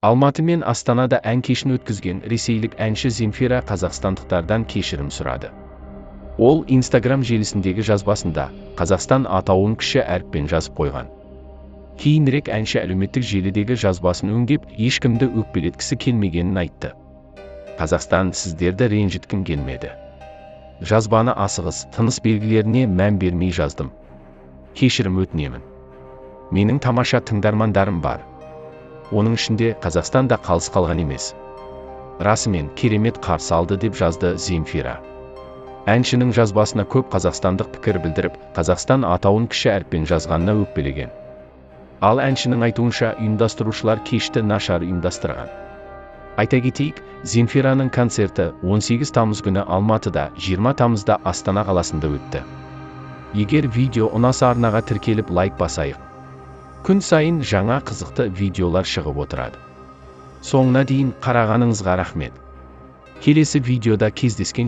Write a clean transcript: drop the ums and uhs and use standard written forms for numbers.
Алматы мен Астанада ән кешін өткізген ресейлік әнші Земфира қазақстандықтардан кешірім сұрады. Ол Instagram желісіндегі жазбасында Қазақстан атауын кіші әріппен жазып қойған. Кейінірек әнші әлеуметтік желідегі жазбасын өңдеп, ешкімді өкпелеткісі келмегенін айтты. Қазақстан, сіздерді ренжіткім келмеді. Жазбаны асығыс, тыныс белгілеріне мән бермей жаздым. Кешірім өтінемін. Менің тамаша тыңдармандарым бар. Оның ішінде Қазақстан да қалыс қалған емес. Расымен керемет қарсы алды, деп жазды Земфира. Әншінің жазбасына көп қазақстандық пікір білдіріп, Қазақстан атауын кіші әріппен жазғанына өкпелеген. Ал әншінің айтуынша, ұйымдастырушылар кешті нашар ұйымдастырған. Айта кетейік, Земфираның концерті 18 тамыз күні Алматыда, 20 тамызда Астана қаласында өтті. Егер видео ұнаса, арнаға тіркеліп лайк басайық. Күн сайын жаңа қызықты видеолар шығып отырады. Соңына дейін қарағаныңызға рахмет. Келесі видеода кездескен